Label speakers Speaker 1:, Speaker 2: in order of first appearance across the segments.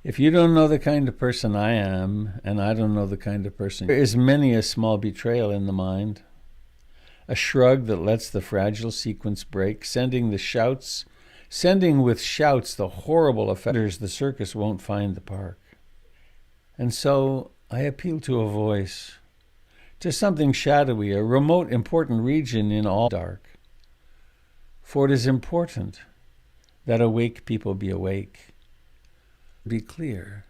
Speaker 1: If you don't know the kind of person I am, and I don't know the kind of person, there is many a small betrayal in the mind, a shrug that lets the fragile sequence break, sending with shouts the horrible offenders the circus won't find the park. And so I appeal to a voice, to something shadowy, a remote, important region in all dark. For it is important that awake people be awake. Be clear.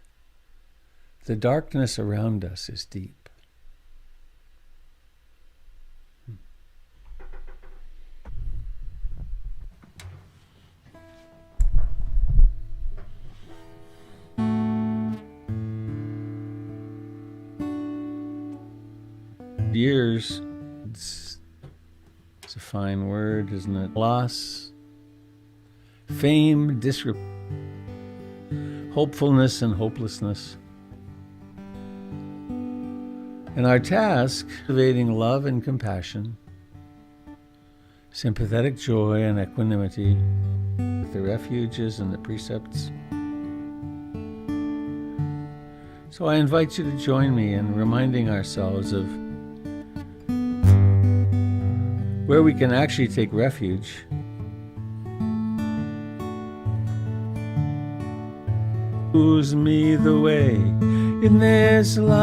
Speaker 1: The darkness around us is deep. Years, it's a fine word, isn't it? Loss, fame, hopefulness and hopelessness. And our task, cultivating love and compassion, sympathetic joy and equanimity, with the refuges and the precepts. So I invite you to join me in reminding ourselves of where we can actually take refuge. Choose me the way in this life,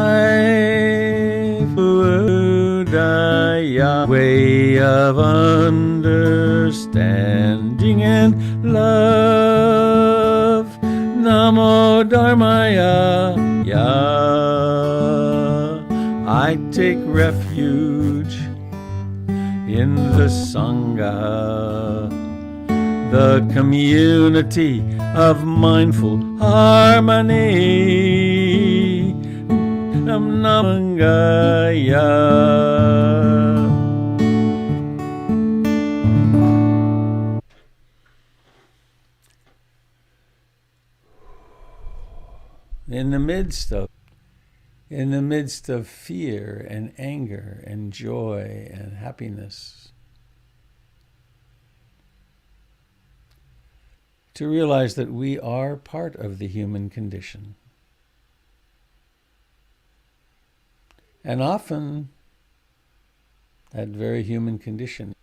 Speaker 1: way of understanding and love. Namo Dharmaya, I take refuge in the Sangha, the community of mindful harmony. Namangaya. In the midst of fear and anger and joy and happiness, to realize that we are part of the human condition. And often, that very human condition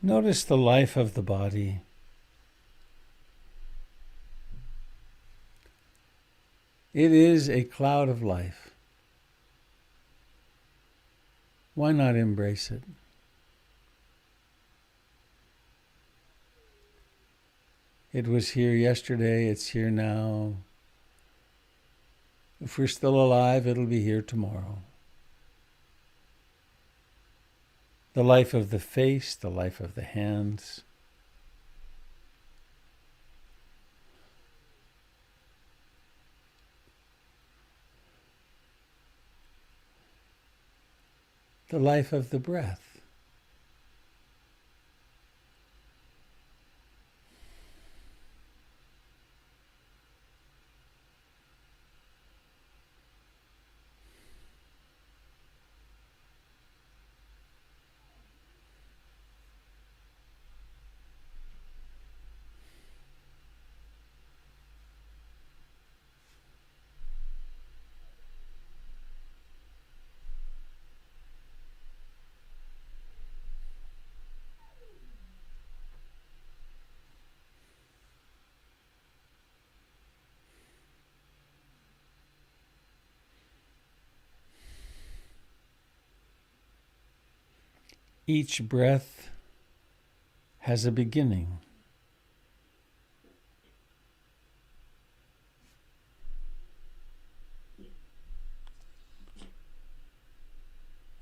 Speaker 1: notice the life of the body. It is a cloud of life. Why not embrace it? It was here yesterday, it's here now. If we're still alive, it'll be here tomorrow. The life of the face, the life of the hands. The life of the breath. Each breath has a beginning.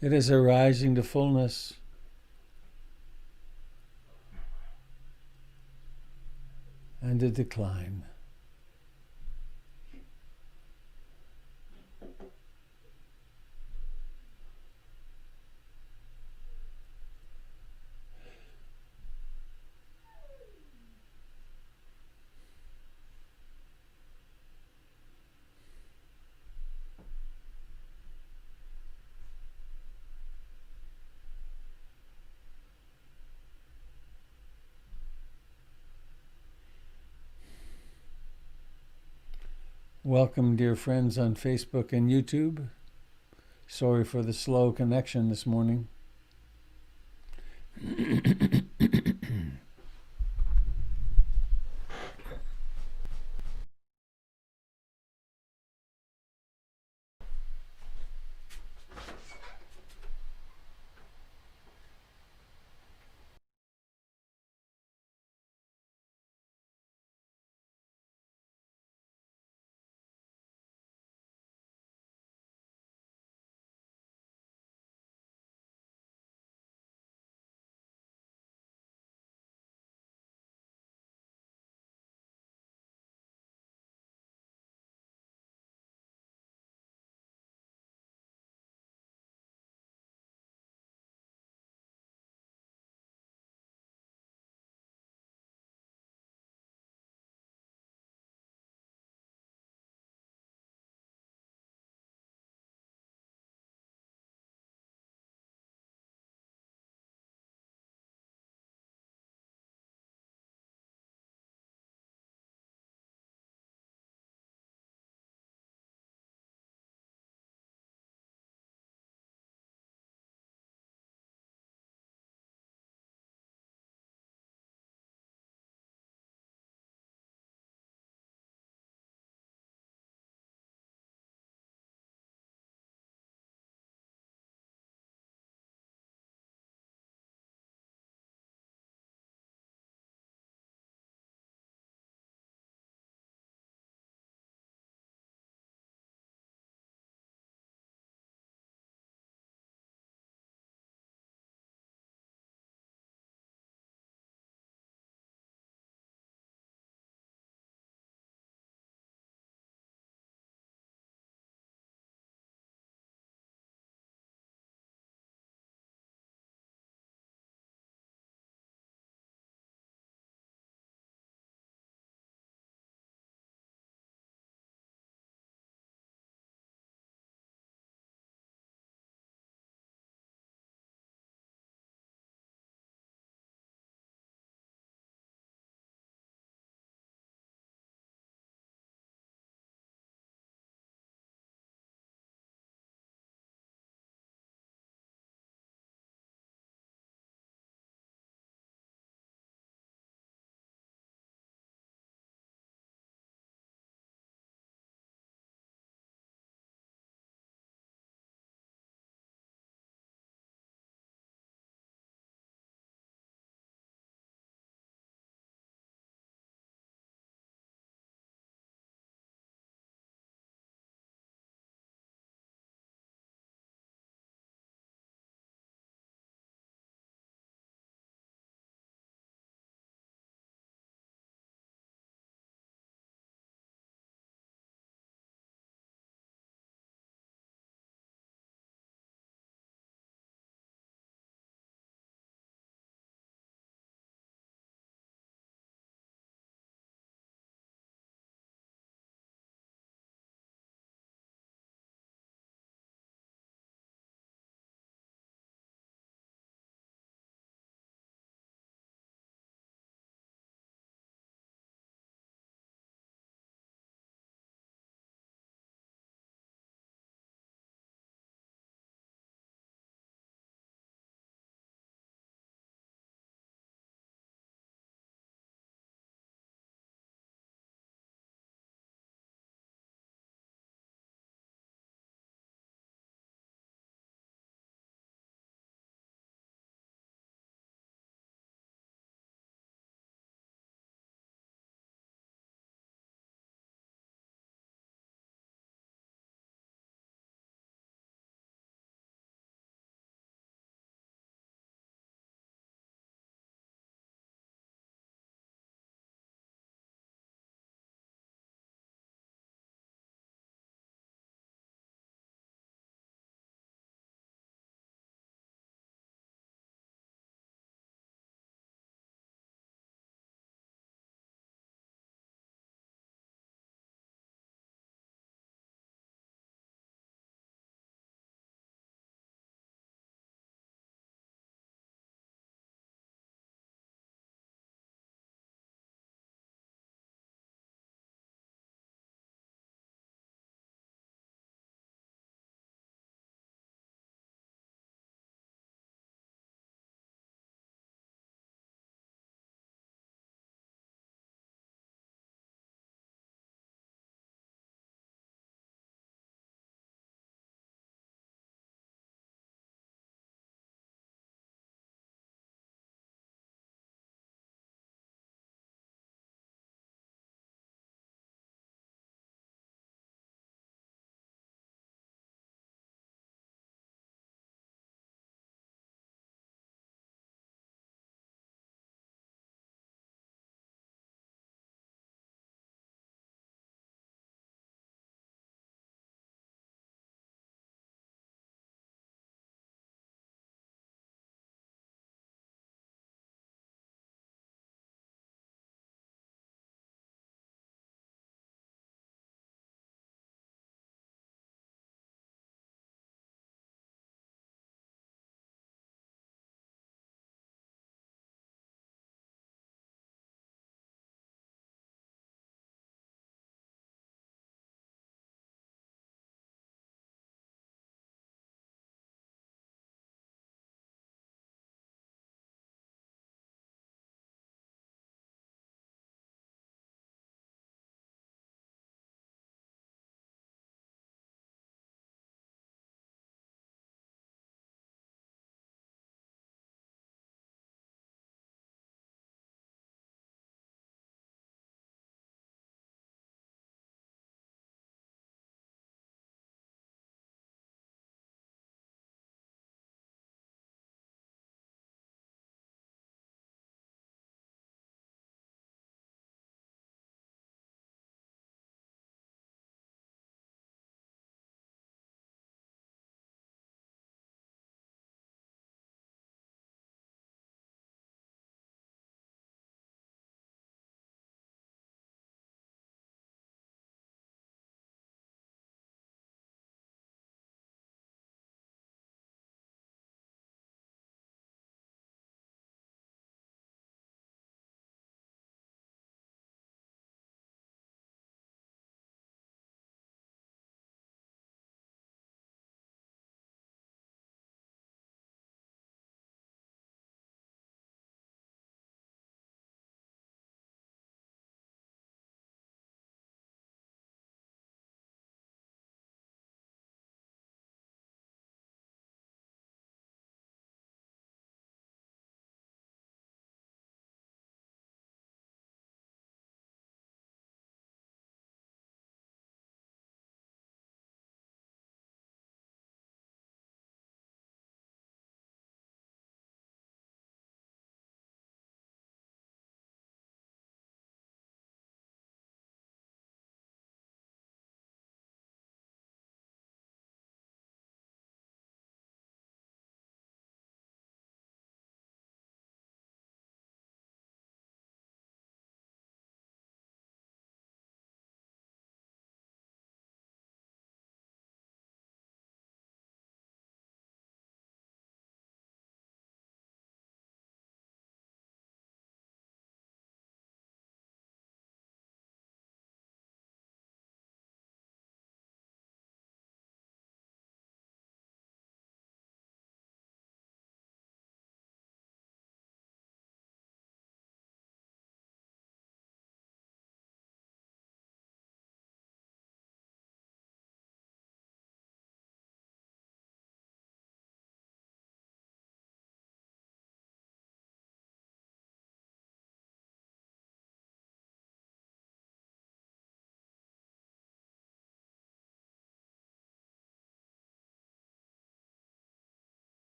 Speaker 1: It is a rising to fullness. And a decline. Welcome, dear friends on Facebook and YouTube. Sorry for the slow connection this morning.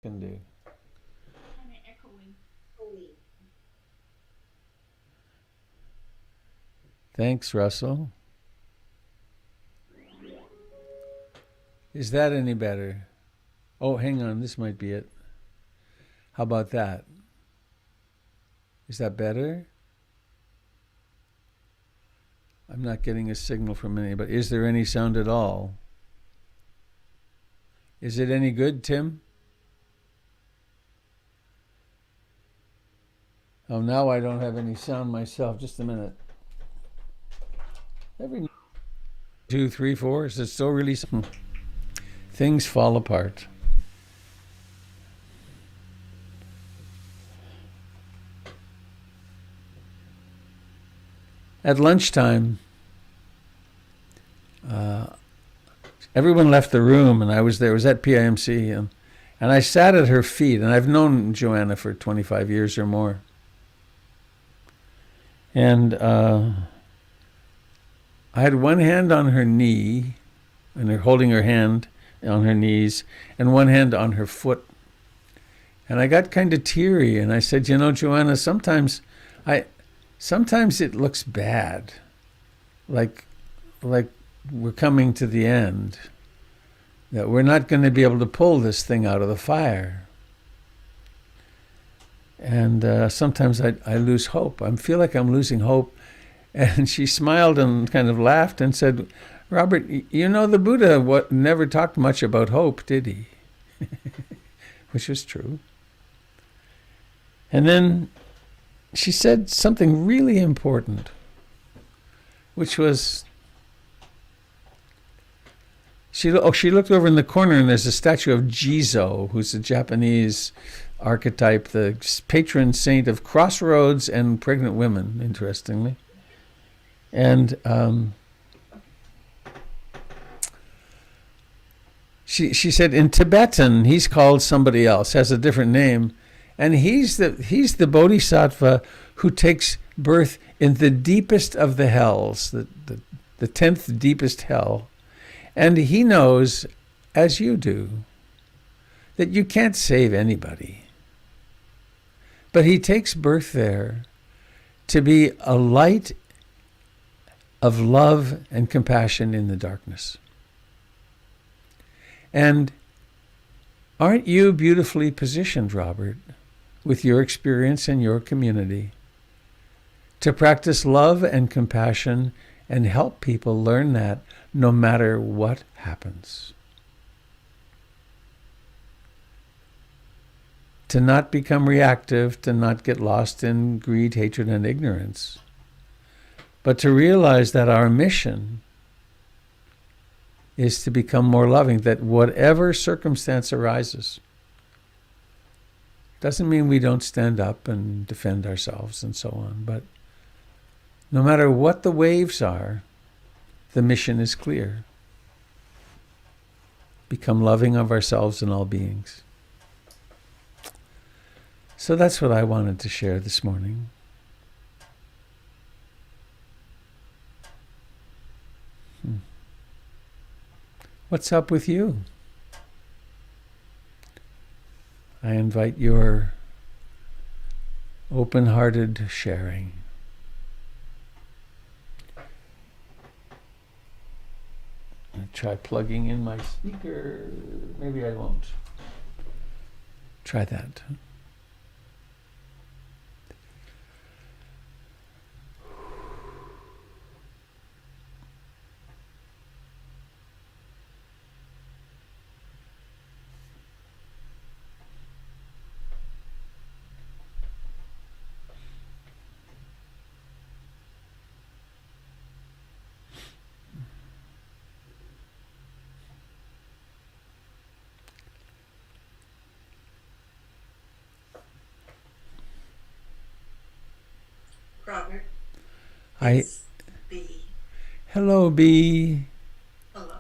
Speaker 1: Can do.
Speaker 2: Kind of echoing.
Speaker 1: Thanks, Russell. Is that any better? Oh, hang on. This might be it. How about that? Is that better? I'm not getting a signal from anybody. Is there any sound at all? Is it any good, Tim? Oh, now I don't have any sound myself. Just a minute. Every 2, 3, 4. Is it still really? Things fall apart. At lunchtime, everyone left the room, and I was there. It was at PIMC, and I sat at her feet. And I've known Joanna for 25 years or more. And I had one hand on her knee, and her holding her hand on her knees, and one hand on her foot. And I got kind of teary, and I said, you know, Joanna, sometimes it looks bad, like we're coming to the end, that we're not going to be able to pull this thing out of the fire. And sometimes I lose hope. I feel like I'm losing hope. And she smiled and kind of laughed and said, Robert, you know, the Buddha never talked much about hope, did he? Which was true. And then she said something really important, which was, she looked over in the corner, and there's a statue of Jizo, who's a Japanese archetype, the patron saint of crossroads and pregnant women, interestingly. And she said in Tibetan he's called somebody else, has a different name, and he's the bodhisattva who takes birth in the deepest of the hells, the 10th deepest hell. And he knows, as you do, that you can't save anybody. But he takes birth there to be a light of love and compassion in the darkness. And aren't you beautifully positioned, Robert, with your experience and your community, to practice love and compassion and help people learn that no matter what happens? To not become reactive, to not get lost in greed, hatred, and ignorance, but to realize that our mission is to become more loving, that whatever circumstance arises, doesn't mean we don't stand up and defend ourselves and so on, but no matter what the waves are, the mission is clear. Become loving of ourselves and all beings. So that's what I wanted to share this morning. What's up with you? I invite your open-hearted sharing. I'll try plugging in my speaker. Maybe I won't. Try that.
Speaker 3: Robert.
Speaker 1: Hi.
Speaker 3: B.
Speaker 1: Hello, B.
Speaker 3: Hello.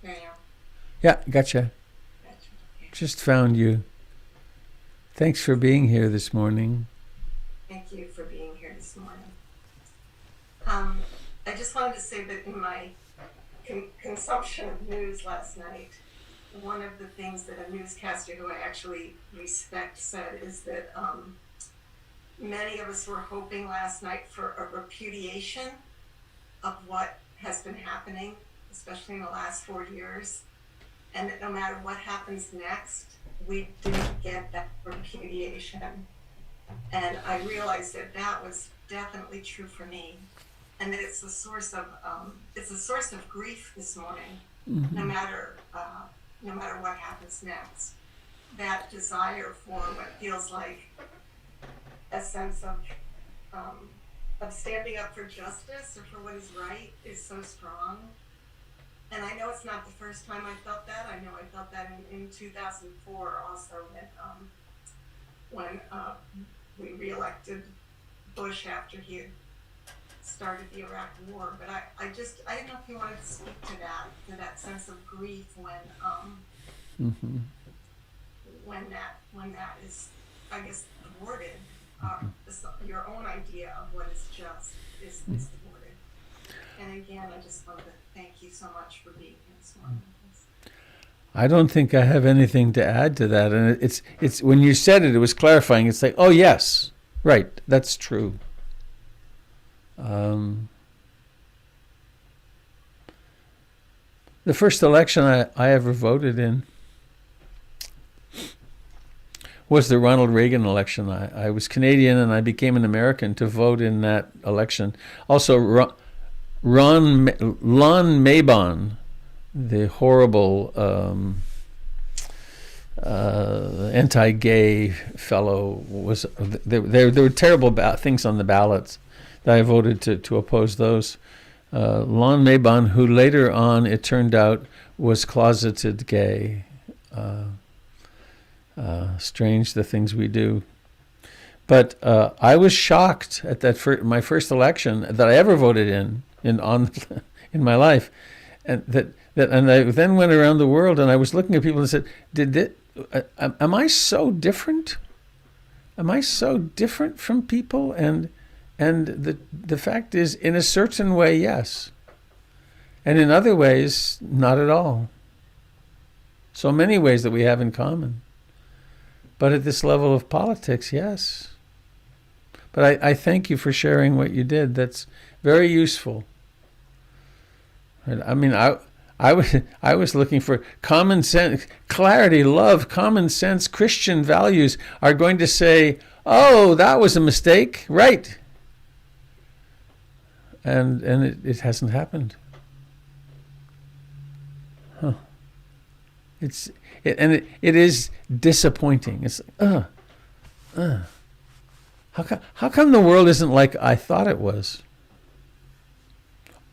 Speaker 3: Now.
Speaker 1: Yeah, gotcha.
Speaker 3: Gotcha. Okay.
Speaker 1: Just found you. Thanks for being here this morning.
Speaker 3: Thank you for being here this morning. I just wanted to say that in my consumption of news last night, one of the things that a newscaster who I actually respect said is that many of us were hoping last night for a repudiation of what has been happening, especially in the last 4 years, and that no matter what happens next, we didn't get that repudiation. And I realized that that was definitely true for me, and that it's a source of grief this morning. No matter what happens next, that desire for what feels like a sense of standing up for justice or for what is right is so strong. And I know it's not the first time I felt that. I know I felt that in 2004 also when we reelected Bush after he had started the Iraq War. But I didn't know if you wanted to speak to that sense of grief when that is, I guess, thwarted. Your own idea of what is just is thwarted. And again, I just want to thank you so much for being here this morning.
Speaker 1: I don't think I have anything to add to that. And it's when you said it, it was clarifying. It's like, oh yes, right, that's true. The first election I ever voted in was the Ronald Reagan election. I was Canadian and I became an American to vote in that election. Also, Lon Mabon, the horrible anti-gay fellow, was there were terrible things on the ballots that I voted to oppose those. Lon Mabon, who later on it turned out was closeted gay. Strange the things we do. But I was shocked at that my first election that I ever voted in my life, and I then went around the world and I was looking at people and said, am I so different? Am I so different from people? And the fact is, in a certain way, yes, and in other ways, not at all. So many ways that we have in common. But at this level of politics, yes. But I thank you for sharing what you did. That's very useful. I mean, I was looking for common sense, clarity, love, common sense, Christian values are going to say, oh, that was a mistake, right? And it hasn't happened. Huh. It is disappointing. It's how come the world isn't like I thought it was,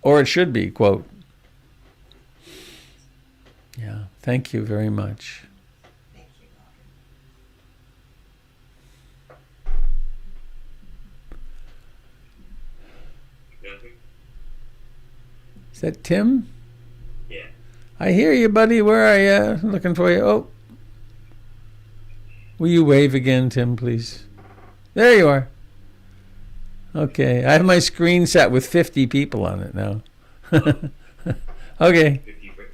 Speaker 1: or it should be? Quote. Yeah. Thank you very much.
Speaker 3: Thank you,
Speaker 4: Robert.
Speaker 1: Is that Tim?
Speaker 4: Yeah.
Speaker 1: I hear you, buddy. Where are you? Looking for you. Oh. Will you wave again, Tim, please? There you are. Okay. I have my screen set with 50 people on it now. Okay.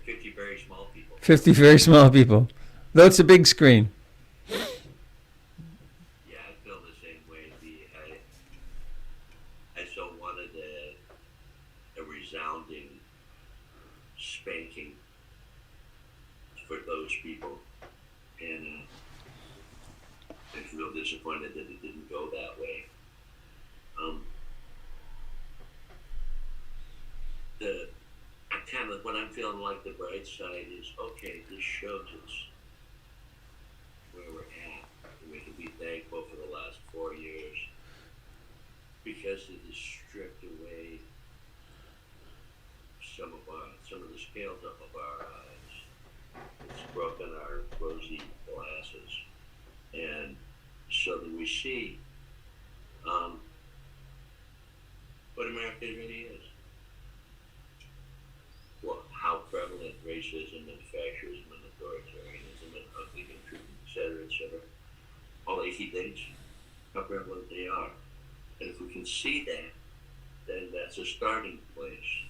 Speaker 4: 50 very small people.
Speaker 1: 50 very small people. Though it's a big screen.
Speaker 4: Yeah, I feel the same way. I so wanted a resounding spanking for those people. And I feel disappointed that it didn't go that way. What I'm feeling like the bright side is, okay, this shows us where we're at, and we can be thankful for the last 4 years because it has stripped away some of the scales up of our eyes. It's broken our rosy glasses, and so that we see what America really is. Well, how prevalent racism and fascism and authoritarianism and ugly treatment, et cetera, all icky things, how prevalent they are. And if we can see that, then that's a starting place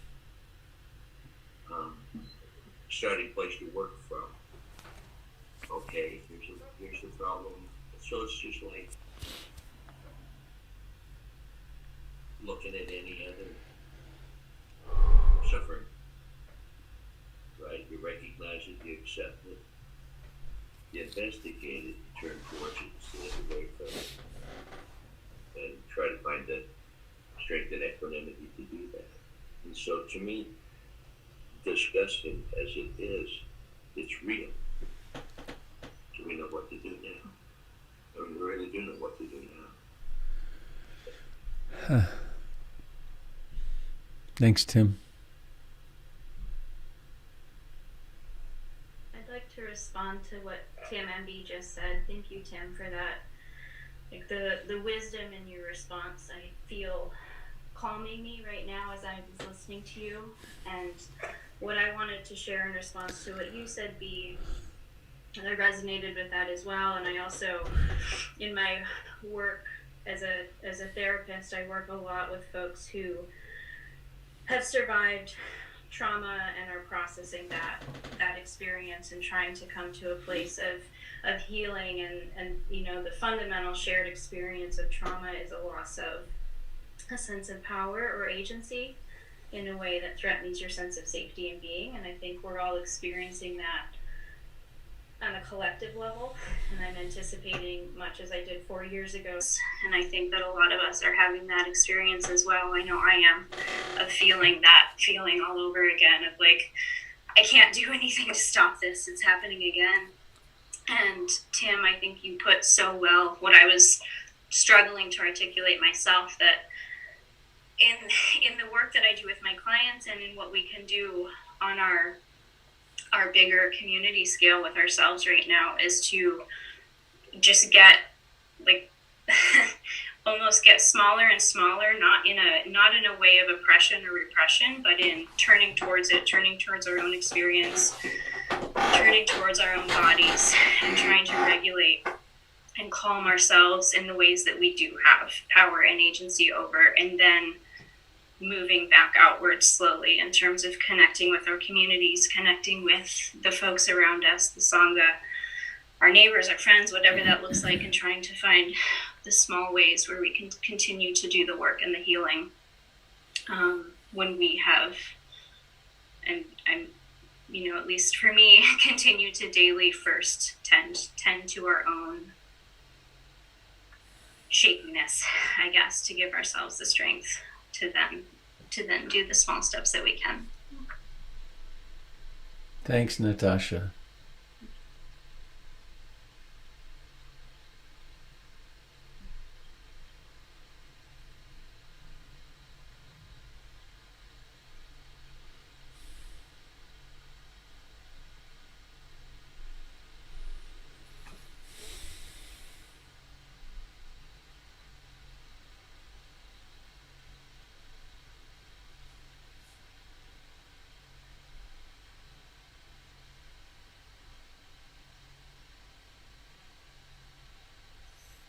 Speaker 4: to work from. okay, here's the problem. So it's just like looking at any other suffering, right? You recognize it, you accept it, you investigate it, you turn towards it instead of away from it, and try to find the strength and equanimity to do that. And so to me, disgusting as it is, it's real. So we know what to do now. And we really do know what to do now.
Speaker 1: Thanks, Tim.
Speaker 2: I'd like to respond to what Tim MB just said. Thank you, Tim, for that. Like the wisdom in your response, I feel calming me right now as I was listening to you. And what I wanted to share in response to what you said, B, I resonated with that as well. And I also, in my work as a therapist, I work a lot with folks who have survived trauma and are processing that experience and trying to come to a place of healing, and you know, the fundamental shared experience of trauma is a loss of a sense of power or agency in a way that threatens your sense of safety and being. And I think we're all experiencing that on a collective level, and I'm anticipating much as I did 4 years ago. And I think that a lot of us are having that experience as well. I know I am, of feeling that feeling all over again of like, I can't do anything to stop this, it's happening again. And Tim, I think you put so well what I was struggling to articulate myself, that in the work that I do with my clients and in what we can do on our bigger community scale with ourselves right now, is to just get like almost get smaller and smaller, not in a way of oppression or repression, but in turning towards it, turning towards our own experience, turning towards our own bodies, and trying to regulate and calm ourselves in the ways that we do have power and agency over, and then moving back outward slowly in terms of connecting with our communities, connecting with the folks around us, the Sangha, our neighbors, our friends, whatever that looks like, and trying to find the small ways where we can continue to do the work and the healing when we have, and I'm, you know, at least for me, continue to daily first tend to our own shakiness, I guess, to give ourselves the strength to then do the small steps that we can.
Speaker 1: Thanks, Natasha.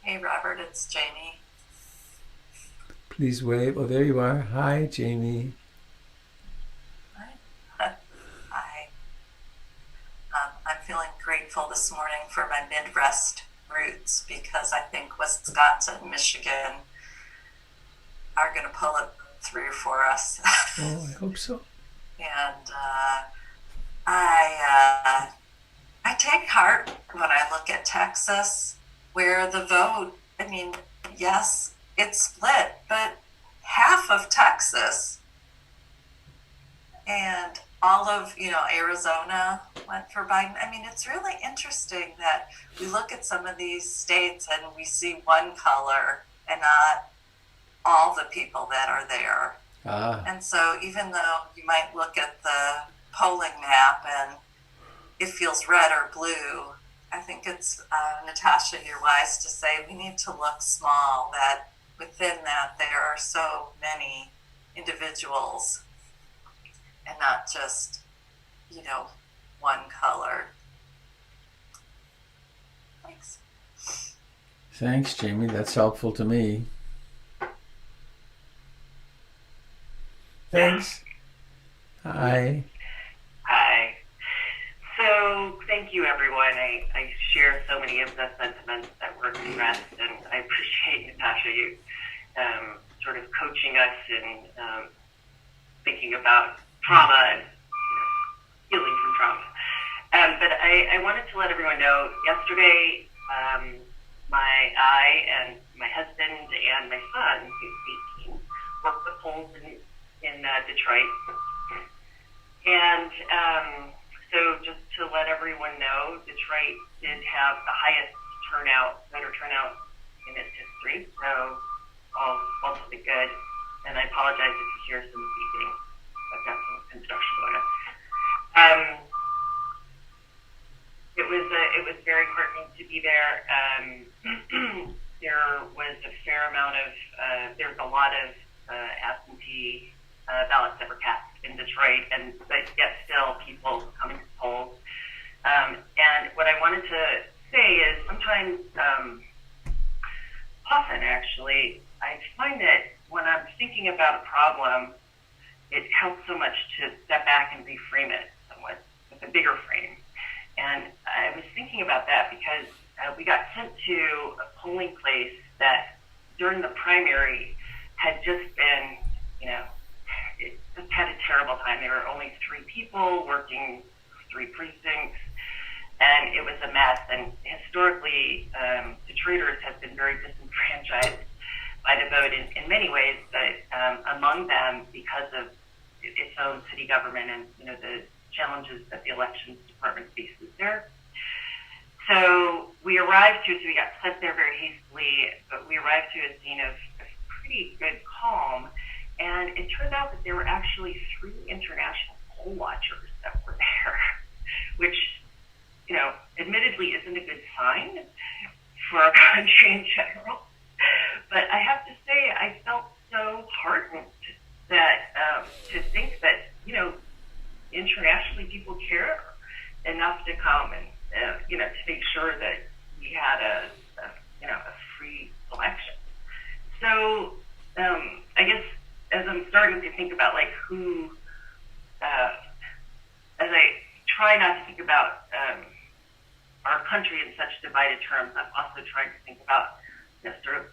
Speaker 5: Hey Robert, it's Jamie.
Speaker 1: Please wave. Oh, there you are. Hi, Jamie.
Speaker 5: Hi. I'm feeling grateful this morning for my Midwest roots, because I think Wisconsin and Michigan are going to pull it through for us.
Speaker 1: Oh, I hope so.
Speaker 5: And I take heart when I look at Texas, where the vote, I mean, yes, it's split, but half of Texas and all of, Arizona went for Biden. I mean, it's really interesting that we look at some of these states and we see one color and not all the people that are there. And so even though you might look at the polling map and it feels red or blue, I think it's, Natasha, you're wise to say we need to look small, that within that there are so many individuals and not just, one color. Thanks.
Speaker 1: Thanks, Jamie. That's helpful to me. Thanks. Hi.
Speaker 6: Hi. So thank thank you, everyone. I share so many of the sentiments that were expressed, and I appreciate, Natasha, you sort of coaching us in thinking about trauma and healing from trauma. But I wanted to let everyone know, yesterday, I and my husband and my son, who's 18, worked the polls in Detroit. And so just to let everyone know, Detroit did have the highest voter turnout in its history. So all to the good. And I apologize if you hear some beeping. I've got some construction going on. It was very heartening to be there. There was a fair amount of there's a lot of absentee ballots that were cast in Detroit, but yet still people coming to polls. And what I wanted to say is sometimes, often actually, I find that when I'm thinking about a problem, it helps so much to step back and reframe it somewhat with a bigger frame. And I was thinking about that because we got sent to a polling place that during the primary had just been, it just had a terrible time. There were only 3 people working 3 precincts, and it was a mess. And historically, Detroiters have been very disenfranchised by the vote in many ways, but among them because of its own city government and the challenges that the elections department faces there. So we got sent there very hastily, but we arrived to a scene of pretty good calm, and it turned out that there were actually 3 international poll watchers that were there, which, admittedly isn't a good sign for our country in general. But I have to say, I felt so heartened that to think that, internationally people care enough to come and, to make sure that we had a free election. So I guess as I'm starting to think about who, as I try not to think about our country in such divided terms, I'm also trying to think about sort of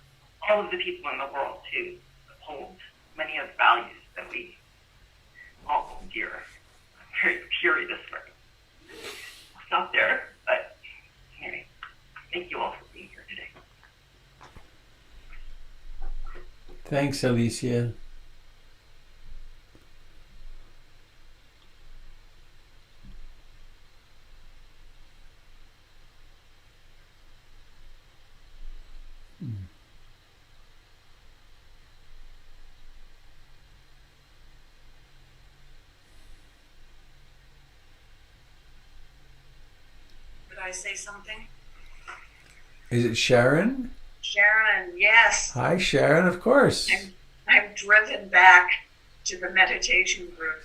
Speaker 6: all of the people in the world who uphold many of the values that we all hold dear. I'm very curious this morning. I'll stop there, but anyway, thank you all for being here today.
Speaker 1: Thanks, Alicia.
Speaker 5: I say something?
Speaker 1: Is it Sharon?
Speaker 5: Sharon, yes.
Speaker 1: Hi, Sharon, of course.
Speaker 5: I'm driven back to the meditation group.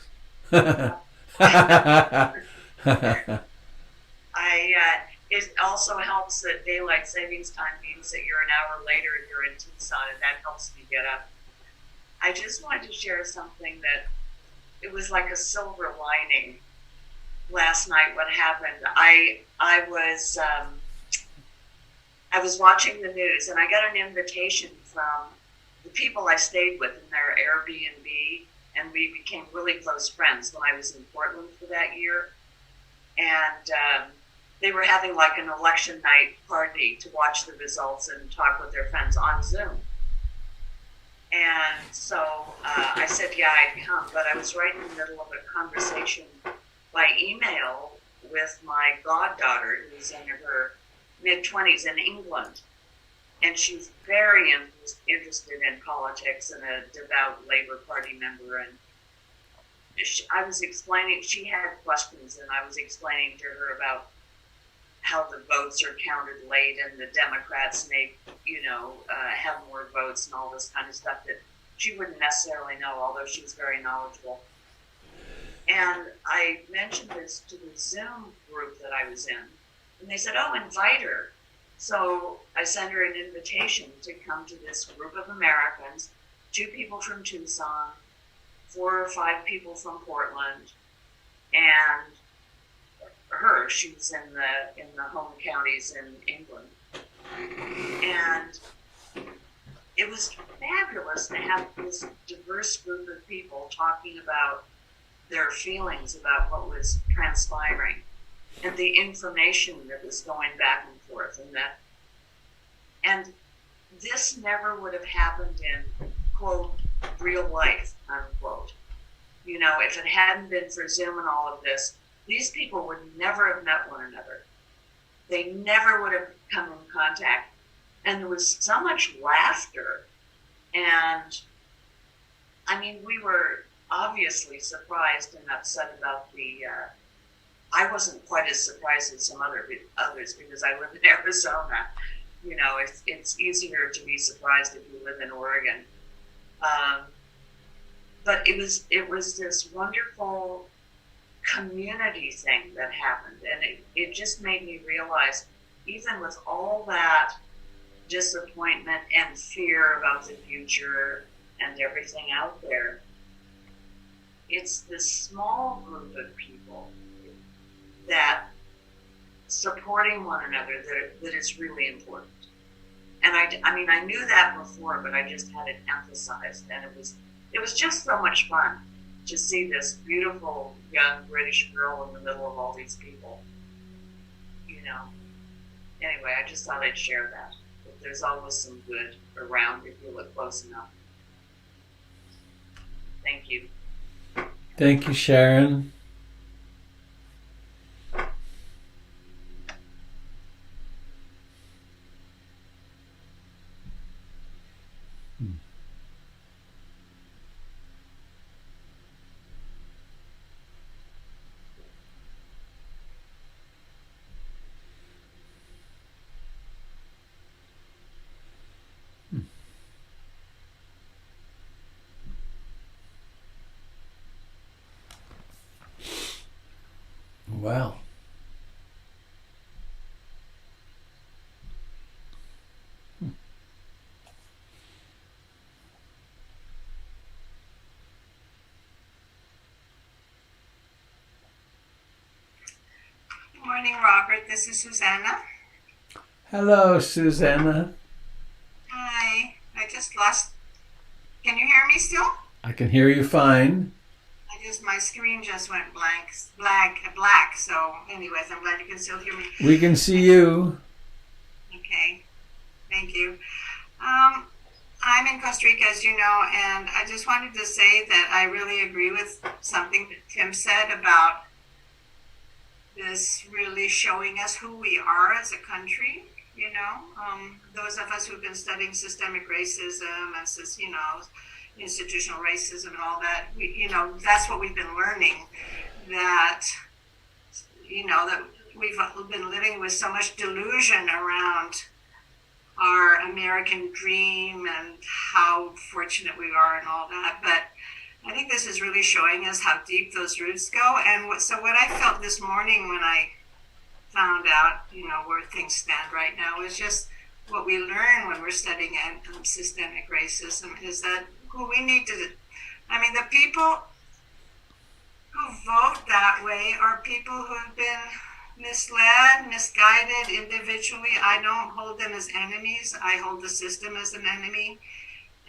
Speaker 5: It also helps that daylight savings time means that you're an hour later and you're in Tucson, and that helps me get up. I just wanted to share something that it was like a silver lining last night. What happened? I was watching the news, and I got an invitation from the people I stayed with in their Airbnb, and we became really close friends when I was in Portland for that year. And they were having like an election night party to watch the results and talk with their friends on Zoom. And so I said, yeah, I'd come, but I was right in the middle of a conversation by email with my goddaughter, who's in her mid-20s in England. And she's very interested in politics and a devout Labour Party member. And I was explaining, she had questions, and I was explaining to her about how the votes are counted late and the Democrats may, have more votes and all this kind of stuff that she wouldn't necessarily know, although she was very knowledgeable. And I mentioned this to the Zoom group that I was in, and they said, oh, invite her. So I sent her an invitation to come to this group of Americans, 2 people from Tucson, 4 or 5 people from Portland, and
Speaker 7: her. She was in the home counties in England, and it was fabulous to have this diverse group of people talking about their feelings about what was transpiring and the information that was going back and forth, and this never would have happened in, quote, real life, unquote. You know, if it hadn't been for Zoom and all of this, these people would never have met one another. They never would have come in contact. And there was so much laughter. And I mean, we were obviously surprised and upset about I wasn't quite as surprised as some others because I live in Arizona. You know, it's easier to be surprised if you live in Oregon. But it was this wonderful community thing that happened, and it just made me realize, even with all that disappointment and fear about the future and everything out there, it's this small group of people that supporting one another that is really important. And I mean, I knew that before, but I just had it emphasized, and it was just so much fun to see this beautiful young British girl in the middle of all these people, you know. Anyway, I just thought I'd share that. But there's always some good around if you look close enough. Thank you.
Speaker 1: Thank you, Sharon. Wow.
Speaker 8: Good morning, Robert. This is Susanna.
Speaker 1: Hello, Susanna.
Speaker 8: Hi. I just lost. Can you hear me still?
Speaker 1: I can hear you fine.
Speaker 8: My screen just went black. So, anyways, I'm glad you can still hear me.
Speaker 1: We can see you.
Speaker 8: Okay. Thank you. I'm in Costa Rica, as you know, and I just wanted to say that I really agree with something that Tim said about this really showing us who we are as a country. You know, those of us who've been studying systemic racism and institutional racism and all that, that's what we've been learning, that we've been living with so much delusion around our American dream and how fortunate we are and all that. But I think this is really showing us how deep those roots go. And what I felt this morning when I found out, where things stand right now, is just what we learn when we're studying systemic racism is that who we need to, the people who vote that way are people who have been misled, misguided individually. I don't hold them as enemies. I hold the system as an enemy.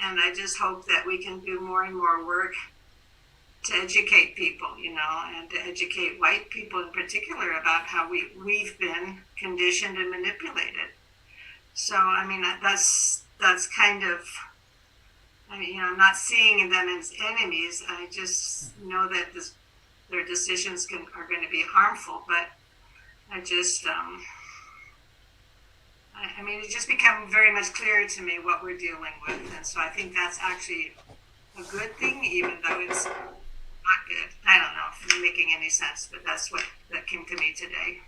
Speaker 8: And I just hope that we can do more and more work to educate people, and to educate white people in particular about how we've been conditioned and manipulated. So, that's kind of, I'm not seeing them as enemies. I just know that their decisions are going to be harmful, but I just, it just become very much clearer to me what we're dealing with. And so I think that's actually a good thing, even though it's not good. I don't know if it's making any sense, but that's that came to me today.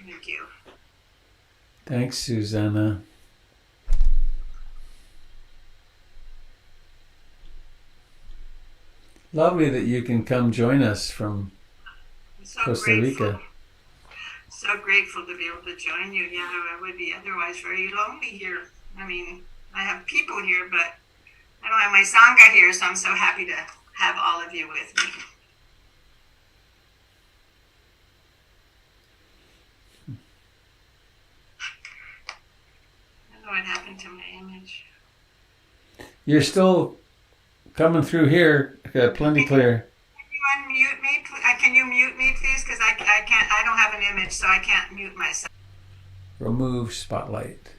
Speaker 8: Thank you.
Speaker 1: Thanks, Susanna. Lovely that you can come join us from Costa Rica.
Speaker 8: So grateful to be able to join you. Yeah, I would be otherwise very lonely here. I have people here, but I don't have my Sangha here, so I'm so happy to have all of you with me. what happened to my image.
Speaker 1: You're still coming through here, plenty clear.
Speaker 8: Can you unmute me? Can you mute me, please? Because I can't. I don't have an image, so I can't mute myself.
Speaker 1: Remove spotlight.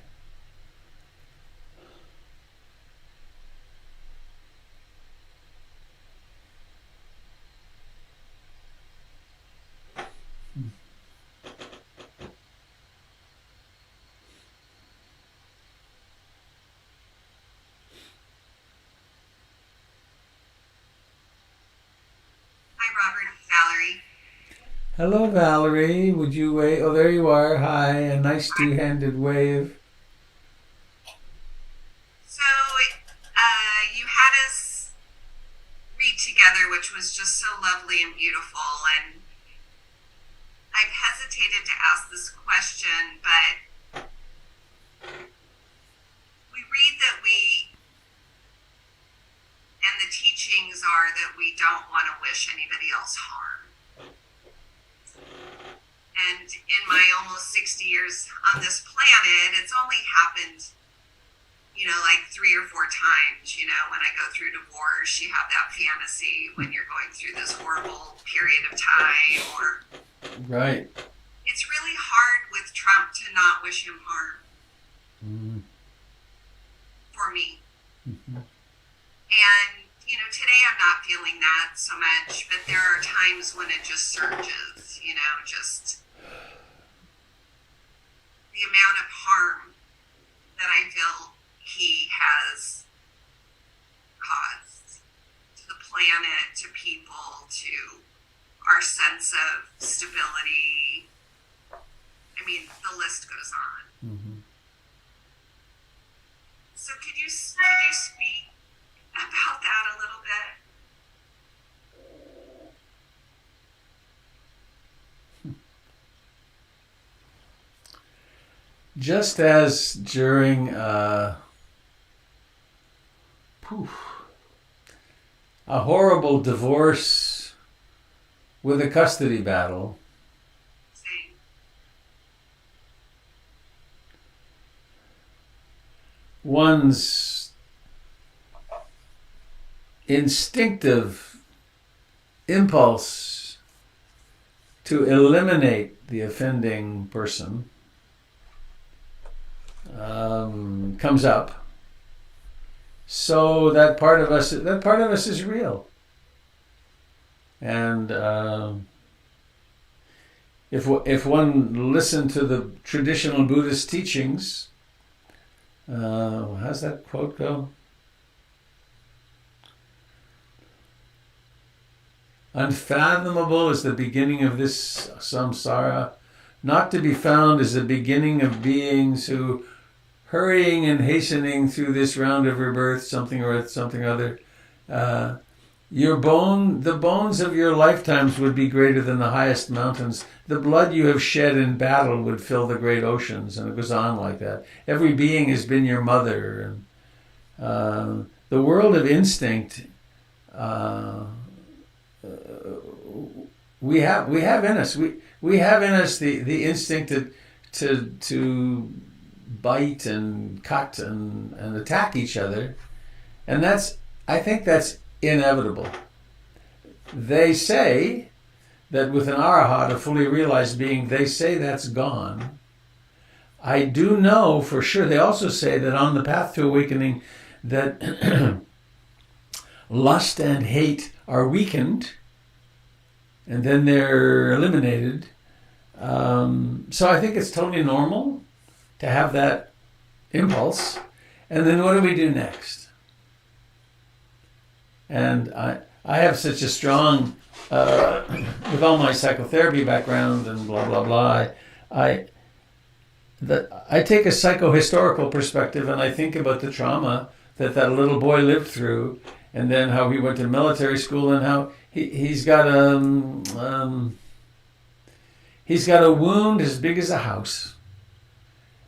Speaker 8: Hi, Robert. Valerie.
Speaker 1: Hello, Valerie. Would you wave? Oh, there you are. Hi. A nice two-handed wave.
Speaker 8: So, you had us read together, which was just so lovely and beautiful. And I've hesitated to ask this question, but we read that and the teachings are that we don't want to wish anybody else harm. And in my almost 60 years on this planet, it's only happened, like 3 or 4 times. When I go through divorce, you have that fantasy when you're going through this horrible period of time. Or
Speaker 1: Right.
Speaker 8: it's really hard with Trump to not wish him harm.
Speaker 1: Mm.
Speaker 8: For me.
Speaker 1: Mm-hmm.
Speaker 8: And, today I'm not feeling that so much, but there are times when it just surges, just the amount of harm that I feel he has caused to the planet, to people, to our sense of stability. I mean, the list goes on.
Speaker 1: Mm-hmm.
Speaker 8: So could you speak about that a little bit?
Speaker 1: Just as during a horrible divorce with a custody battle,
Speaker 8: Same.
Speaker 1: one's instinctive impulse to eliminate the offending person comes up. So that part of us is real. And if one listened to the traditional Buddhist teachings, how's that quote go? Unfathomable is the beginning of this samsara. Not to be found is the beginning of beings who, hurrying and hastening through this round of rebirth, something or other, the bones of your lifetimes would be greater than the highest mountains. The blood you have shed in battle would fill the great oceans, and it goes on like that. Every being has been your mother, and the world of instinct. We have in us. We have in us the instinct to bite and cut and attack each other, and I think that's inevitable. They say that with an arahat, a fully realized being, they say that's gone. I do know for sure. They also say that on the path to awakening, that lust and hate are weakened, and then they're eliminated. So I think it's totally normal to have that impulse. And then what do we do next? And I have such a strong, with all my psychotherapy background and blah, blah, blah, I take a psychohistorical perspective, and I think about the trauma that little boy lived through, and then how he went to military school, and how he's got a wound as big as a house,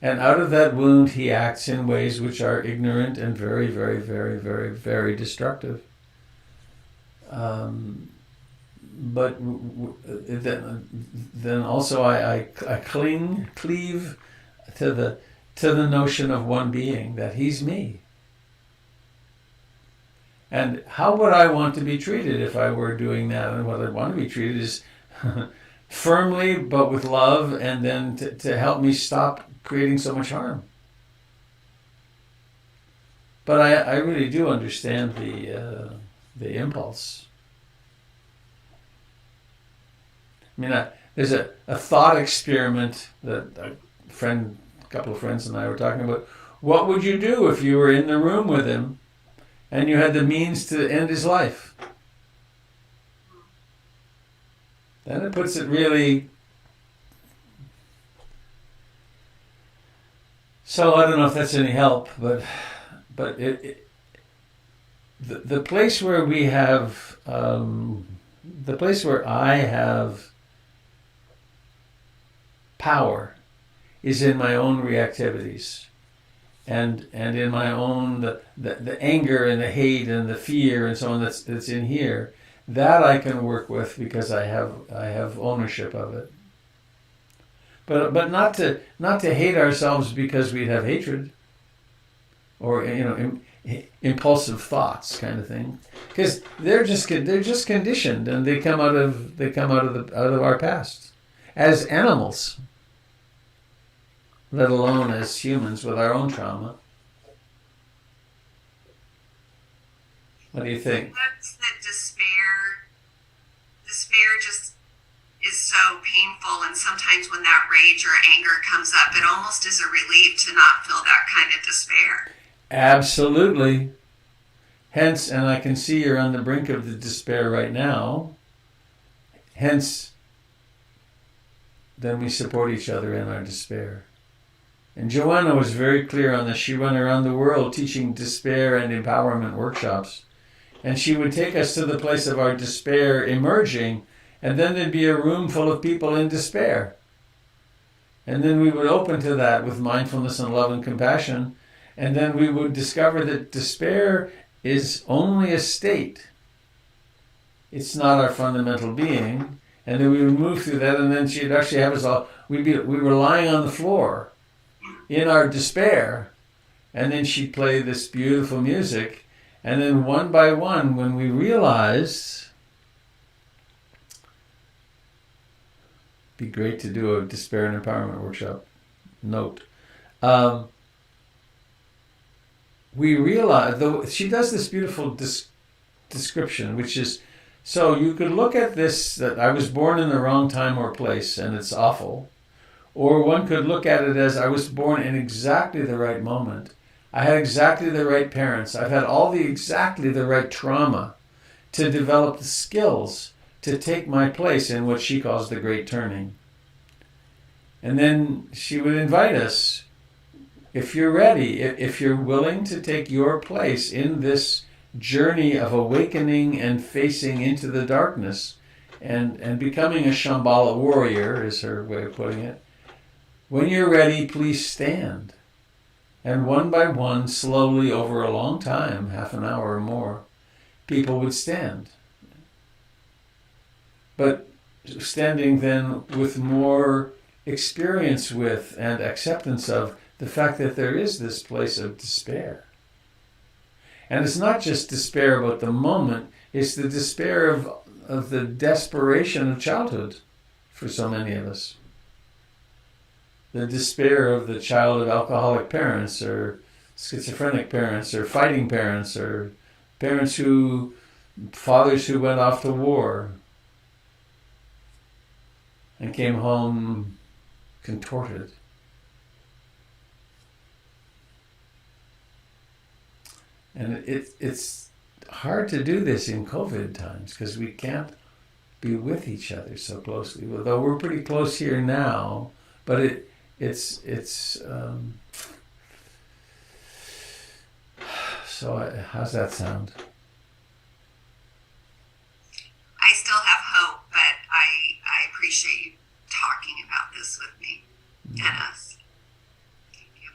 Speaker 1: and out of that wound he acts in ways which are ignorant and very, very, very, very, very destructive. But then also I cleave to to the notion of one being, that he's me. And how would I want to be treated if I were doing that? And what I want to be treated is firmly, but with love, and then to help me stop creating so much harm. But I really do understand the impulse. I mean, there's a thought experiment that a couple of friends and I were talking about. What would you do if you were in the room with him and you had the means to end his life? Then it puts it really... So I don't know if that's any help, but the place where we have, the place where I have power is in my own reactivities, and in my own the anger and the hate and the fear and so on that's in here. That I can work with because I have ownership of it. But not to hate ourselves because we have hatred or impulsive thoughts kind of thing, because they're just conditioned, and they come out of our past as animals, let alone as humans with our own trauma. What do you think?
Speaker 8: That's the despair. Despair just is so painful, and sometimes when that rage or anger comes up, it almost is a relief to not feel that kind of despair.
Speaker 1: Absolutely. Hence, and I can see you're on the brink of the despair right now. Hence, then we support each other in our despair. And Joanna was very clear on this. She went around the world teaching despair and empowerment workshops. And she would take us to the place of our despair emerging, and then there'd be a room full of people in despair. And then we would open to that with mindfulness and love and compassion, and then we would discover that despair is only a state. It's not our fundamental being. And then we would move through that, and then she'd actually have us all, we were lying on the floor in our despair, and then she'd play this beautiful music, and then one by one, when we realized, it'd be great to do a despair and empowerment workshop, note, we realized, though she does this beautiful description, which is, so you could look at this, that I was born in the wrong time or place, and it's awful. Or one could look at it as I was born in exactly the right moment. I had exactly the right parents. I've had exactly the right trauma to develop the skills to take my place in what she calls the great turning. And then she would invite us, if you're ready, if you're willing to take your place in this journey of awakening and facing into the darkness and becoming a Shambhala warrior, is her way of putting it. When you're ready, please stand. And one by one, slowly over a long time, half an hour or more, people would stand. But standing then with more experience with and acceptance of the fact that there is this place of despair. And it's not just despair about the moment, it's the despair of the desperation of childhood for so many of us. The despair of the child of alcoholic parents or schizophrenic parents or fighting parents or fathers who went off to war and came home contorted. And it's hard to do this in COVID times because we can't be with each other so closely. Although we're pretty close here now, but it's so how's that sound?
Speaker 8: I still have hope, but I appreciate you talking about this with me and us. Thank you.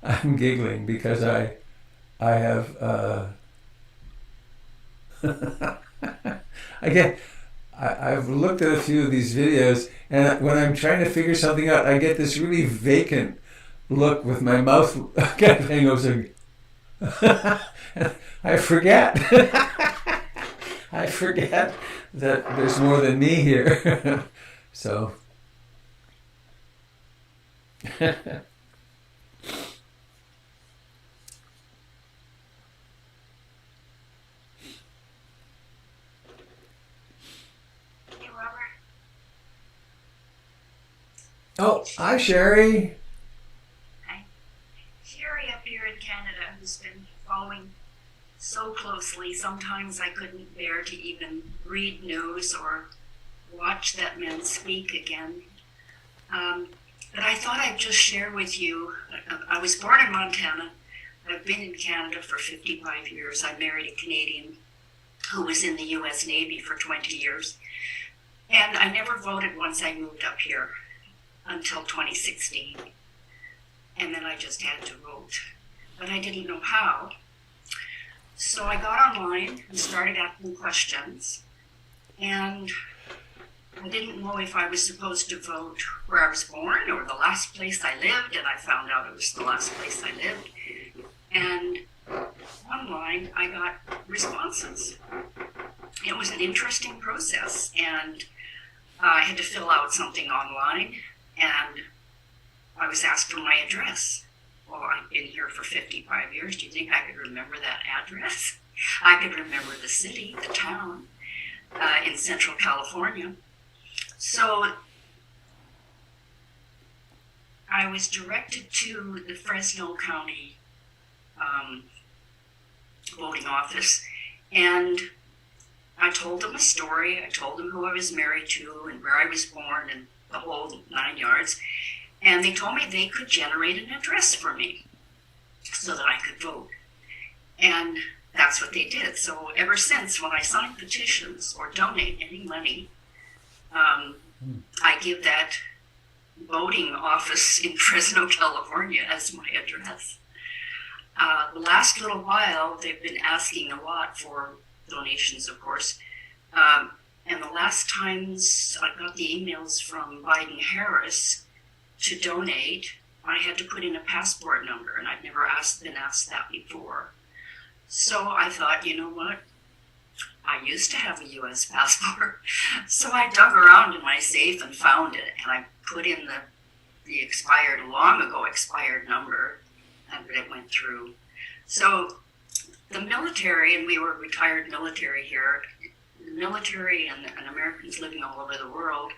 Speaker 1: I'm giggling because I have I've looked at a few of these videos, and when I'm trying to figure something out, I get this really vacant look with my mouth kind of thing goes. I forget. I forget that there's more than me here. So.
Speaker 7: Hey, Robert.
Speaker 1: Oh, hi, Sherry.
Speaker 7: Hi. Sherry up here in Canada has been following so closely. Sometimes I couldn't bear to even read news or watch that man speak again. But I thought I'd just share with you. I was born in Montana. I've been in Canada for 55 years. I married a Canadian who was in the U.S. Navy for 20 years. And I never voted once I moved up here until 2016. And then I just had to vote. But I didn't know how. So I got online and started asking questions. And I didn't know if I was supposed to vote where I was born or the last place I lived, and I found out it was the last place I lived. And online, I got responses. It was an interesting process, and I had to fill out something online, and I was asked for my address. Well, I've been here for 55 years. Do you think I could remember that address? I could remember the city, the town, in Central California. So I was directed to the Fresno County voting office, and I told them a story. I told them who I was married to and where I was born and the whole 9 yards. And they told me they could generate an address for me so that I could vote. And that's what they did. So ever since, when I sign petitions or donate any money, I give that voting office in Fresno, California as my address. The last little while, they've been asking a lot for donations, of course. And the last times I got the emails from Biden-Harris to donate, I had to put in a passport number, and I'd never been asked that before. So I thought, you know what? I used to have a U.S. passport. So I dug around in my safe and found it, and I put in the long ago expired number, and it went through. So the military, and we were retired military here, the military and Americans living all over the world,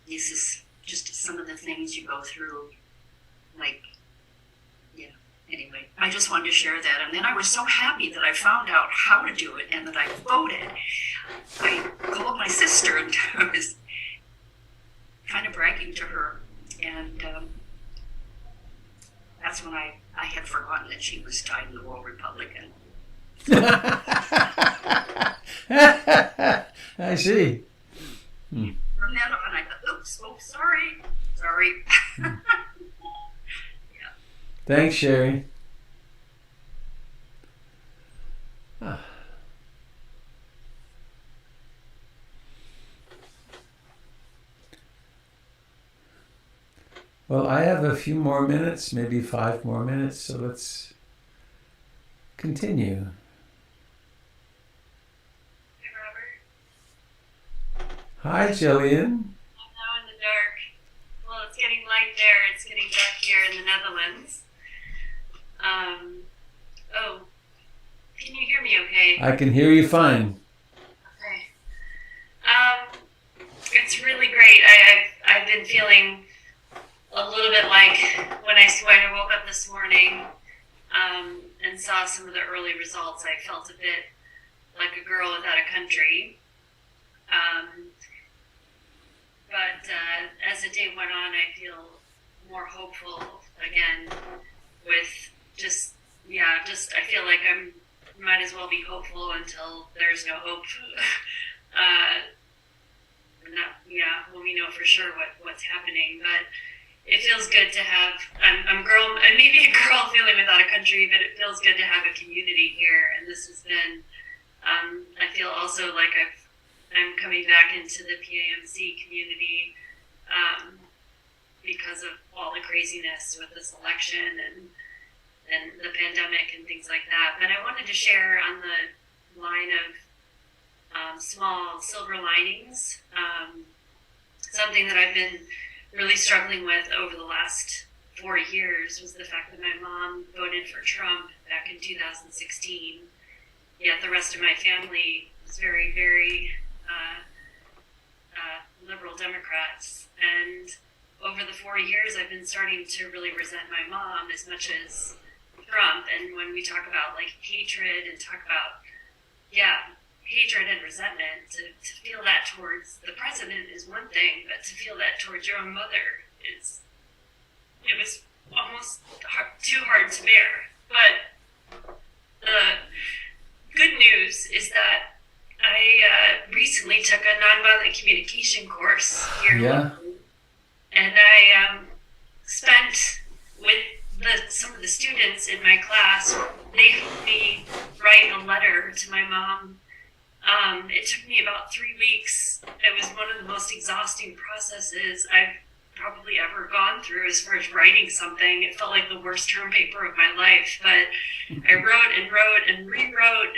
Speaker 7: this is just some of the things you go through, like, you know, anyway, I just wanted to share that. And then I was so happy that I found out how to do it and that I voted. I called my sister and I was kind of bragging to her. And that's when I had forgotten that she was tied in the World Republican.
Speaker 1: I see.
Speaker 7: From then on, I thought, oops, sorry. Yeah.
Speaker 1: Thanks, Sherry. Well, I have a few more minutes, maybe 5 more minutes, so let's continue.
Speaker 2: Hey, Robert.
Speaker 1: Hi, Jillian.
Speaker 2: I'm now in the dark. Well, it's getting light there. It's getting dark here in the Netherlands. Oh, can you hear me okay?
Speaker 1: I can hear you fine.
Speaker 2: Okay. It's really great. I've been feeling a little bit like when I woke up this morning and saw some of the early results, I felt a bit like a girl without a country. But as the day went on, I feel more hopeful again with I feel like might as well be hopeful until there's no hope. We for sure what's happening, but it feels good to have. I'm a girl. I may be a girl feeling without a country, but it feels good to have a community here. And this has been. I feel also like I'm coming back into the PAMC community because of all the craziness with this election and the pandemic and things like that. But I wanted to share on the line of small silver linings, something that I've been really struggling with over the last 4 years was the fact that my mom voted for Trump back in 2016, yet the rest of my family was very, very liberal Democrats. And over the 4 years, I've been starting to really resent my mom as much as Trump. And when we talk about like hatred and talk about, hatred and resentment, to feel that towards the president is one thing, but to feel that towards your own mother it was almost too hard to bear. But the good news is that I recently took a nonviolent communication course here locally, and I spent with some of the students in my class. They helped me write a letter to my mom. It took me about 3 weeks. It was one of the most exhausting processes I've probably ever gone through as far as writing something. It felt like the worst term paper of my life, but I wrote and wrote and rewrote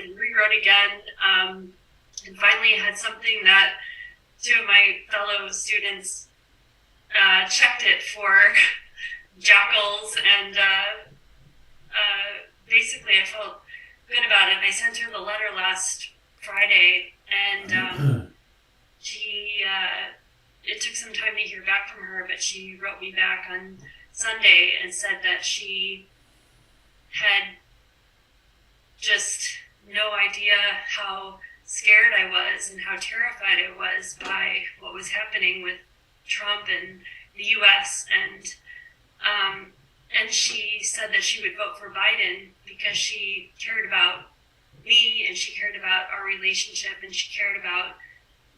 Speaker 2: again, and finally had something that two of my fellow students checked it for jackals, and basically I felt good about it. I sent her the letter last Friday, and it took some time to hear back from her, but she wrote me back on Sunday and said that she had just no idea how scared I was and how terrified I was by what was happening with Trump and the U.S. And she said that she would vote for Biden because she cared about me and she cared about our relationship and she cared about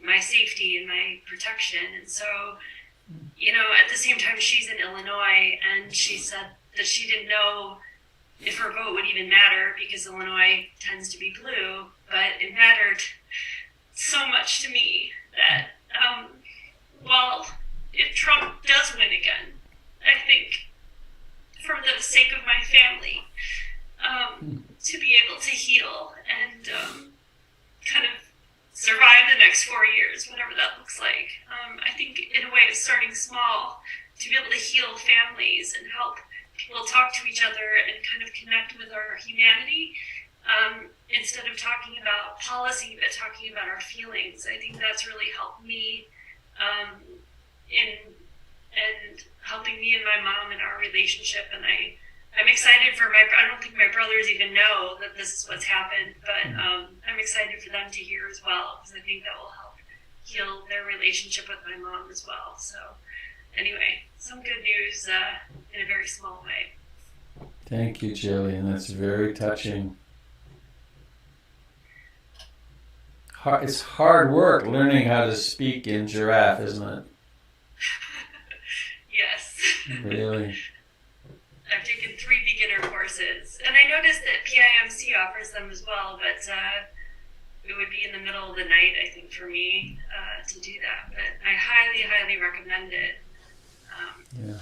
Speaker 2: my safety and my protection. And so, at the same time, she's in Illinois, and she said that she didn't know if her vote would even matter because Illinois tends to be blue, but it mattered so much to me that, if Trump does win again, I think for the sake of my family, to be able to heal and kind of survive the next 4 years, whatever that looks like. I think in a way of starting small, to be able to heal families and help people talk to each other and kind of connect with our humanity, instead of talking about policy, but talking about our feelings. I think that's really helped me in helping me and my mom in our relationship. And I'm excited for I don't think my brothers even know that this is what's happened, but I'm excited for them to hear as well, because I think that will help heal their relationship with my mom as well. So anyway, some good news in a very small way.
Speaker 1: Thank you, Jillian. That's very touching. It's hard work learning how to speak in giraffe, isn't it?
Speaker 2: Yes.
Speaker 1: Really?
Speaker 2: I've taken 3 beginner courses, and I noticed that PIMC offers them as well, but it would be in the middle of the night, I think, for me to do that. But I highly, highly recommend it.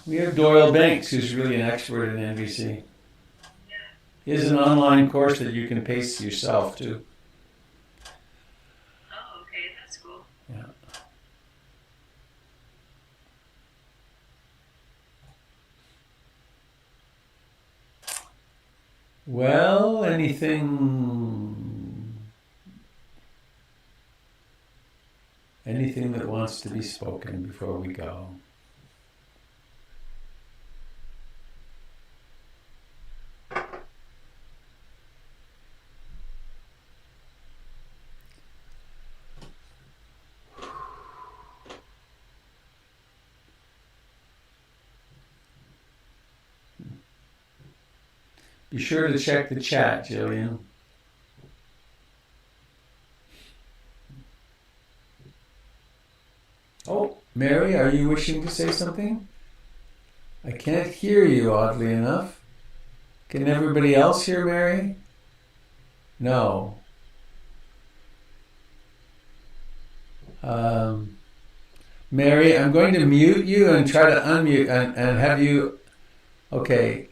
Speaker 1: We have Doyle Banks, who's really an expert in NVC.
Speaker 2: Yeah.
Speaker 1: He has an online course that you can pace yourself, too.
Speaker 2: Oh, okay, that's cool.
Speaker 1: Yeah. Well, anything that wants to be spoken before we go? Be sure to check the chat, Jillian. Oh, Mary, are you wishing to say something? I can't hear you, oddly enough. Can everybody else hear Mary? No. Mary, I'm going to mute you and try to unmute and have you... Okay,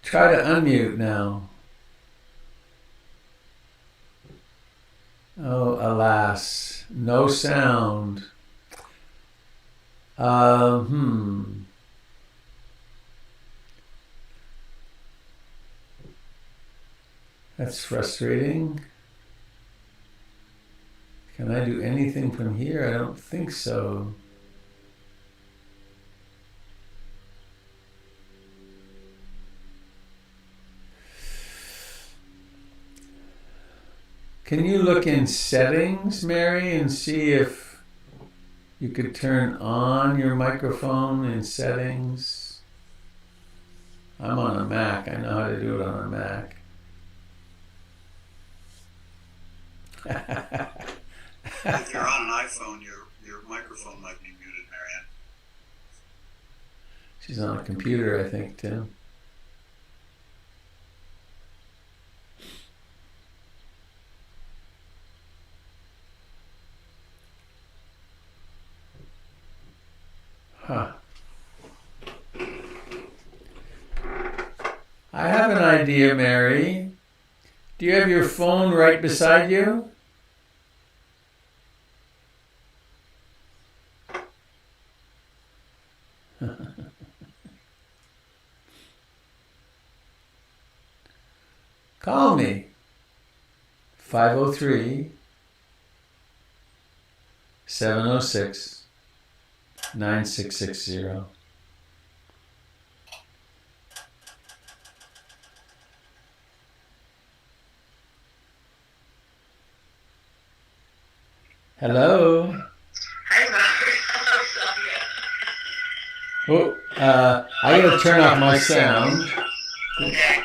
Speaker 1: try to unmute now. Oh, alas, no sound. That's frustrating. Can I do anything from here? I don't think so. Can you look in settings, Mary, and see if you could turn on your microphone in settings? I'm on a Mac. I know how to do it on a Mac.
Speaker 9: If you're on an iPhone, your microphone might be muted, Marianne.
Speaker 1: She's on a computer, I think, Tim. Huh. I have an idea, Mary. Do you have your phone right beside you? Call me. 503 706 9660. Hello.
Speaker 7: Hi, Mark.
Speaker 1: Oh, I gotta turn off my sound.
Speaker 7: Okay.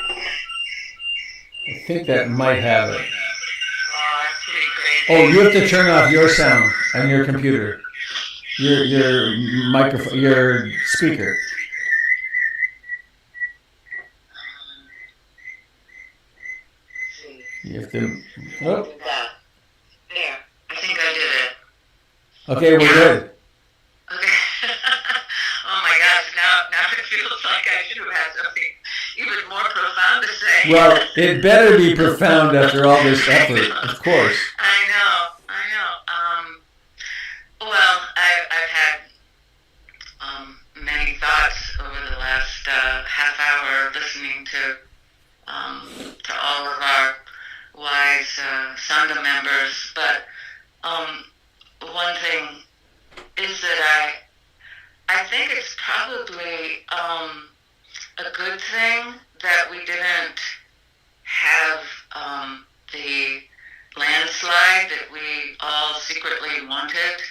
Speaker 1: I think that might have it.
Speaker 7: Oh, that's pretty crazy.
Speaker 1: Oh, you have to turn off your sound on your computer. Your microphone, your speaker.
Speaker 7: Let's see.
Speaker 1: You have to. Oh,
Speaker 7: There. I think I did it.
Speaker 1: okay, we're good.
Speaker 7: Okay. Oh my gosh, now it feels like I should have had something even more profound to say.
Speaker 1: Well, it better be profound after all this effort, of course.
Speaker 7: I know. Well, I've had many thoughts over the last half hour listening to all of our wise Sangha members, but one thing is that I think it's probably a good thing that we didn't have the landslide that we all secretly wanted,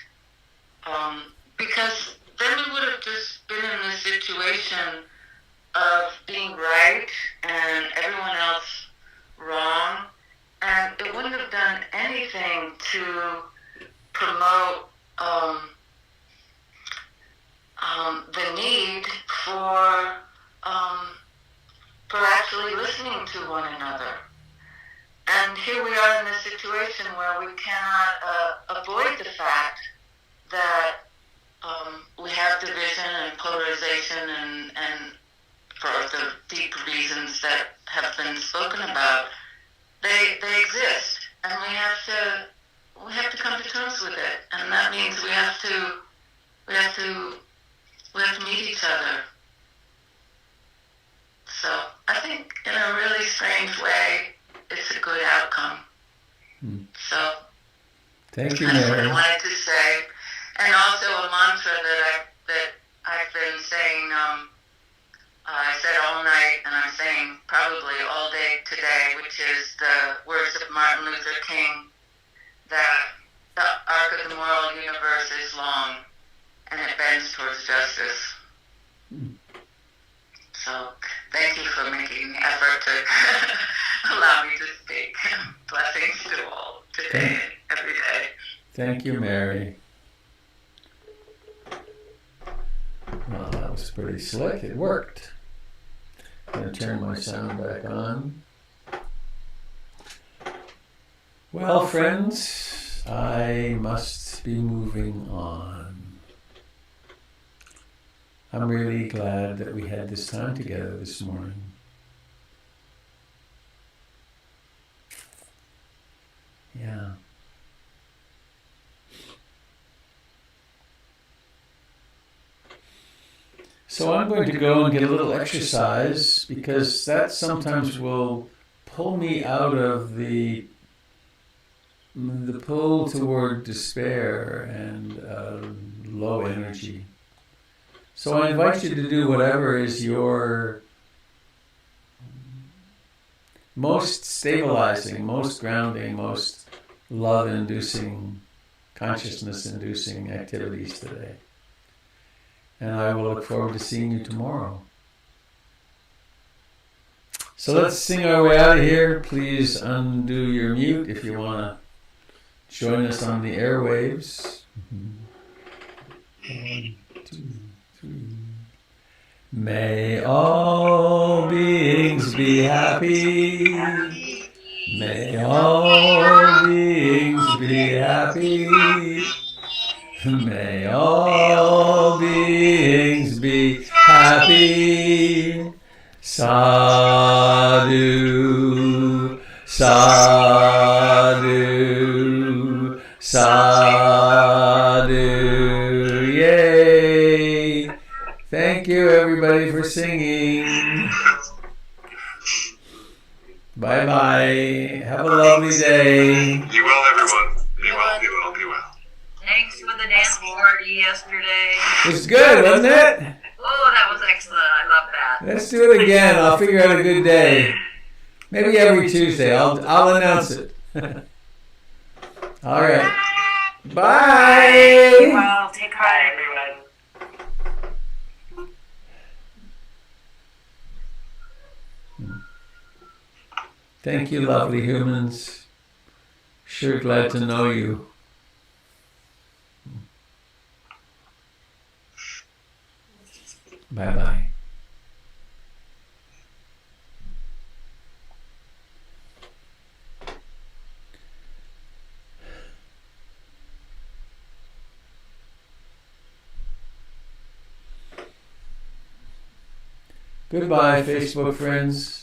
Speaker 7: because then we would have just been in this situation of being right and everyone else wrong, and it wouldn't have done anything to promote the need for actually listening to one another. And here we are in this situation where we cannot avoid the fact that we have division and polarization and for the deep reasons that have been spoken about, they exist, and we have to come to terms with it, and that means we have to meet each other. So I think in a really strange way, it's a good outcome. So
Speaker 1: Thank you,
Speaker 7: that's what
Speaker 1: Mary.
Speaker 7: I wanted to say, and also a mantra that I've been saying. I said all night, and I'm saying probably all day today, which is the words of Martin Luther King, that the arc of the moral universe is long, and it bends towards justice. So thank you for making the effort to allow me to speak. Blessings to all today and every day.
Speaker 1: Thank you, Mary. Well, that was pretty slick. It worked. I'm going to turn my sound back on. Well, friends, I must be moving on. I'm really glad that we had this time together this morning. Yeah. So I'm going to go and get a little exercise because that sometimes will pull me out of the pull toward despair and low energy. So I invite you to do whatever is your most stabilizing, most grounding, most love-inducing, consciousness-inducing activities today. And I will look forward to seeing you tomorrow. So let's sing our way out of here. Please undo your mute if you want to join us on the airwaves. 1, 2, 3. May all beings be happy. May all beings be happy. May all beings be happy. Sadhu, sadhu, sadhu. Yay! Thank you, everybody, for singing. Bye-bye. Have a lovely day.
Speaker 9: Be well, everyone. Be well, be well, be well.
Speaker 5: Thanks for the dance party yesterday.
Speaker 1: It was good, wasn't it?
Speaker 5: Oh, that was excellent. I love that.
Speaker 1: Let's do it again. I'll figure out a good day. Maybe every Tuesday. I'll announce it. All right. Bye.
Speaker 5: Well, take
Speaker 6: Bye,
Speaker 5: care.
Speaker 6: everyone.
Speaker 1: Thank you, lovely humans. Sure glad to know you. Bye-bye. Goodbye, Facebook friends.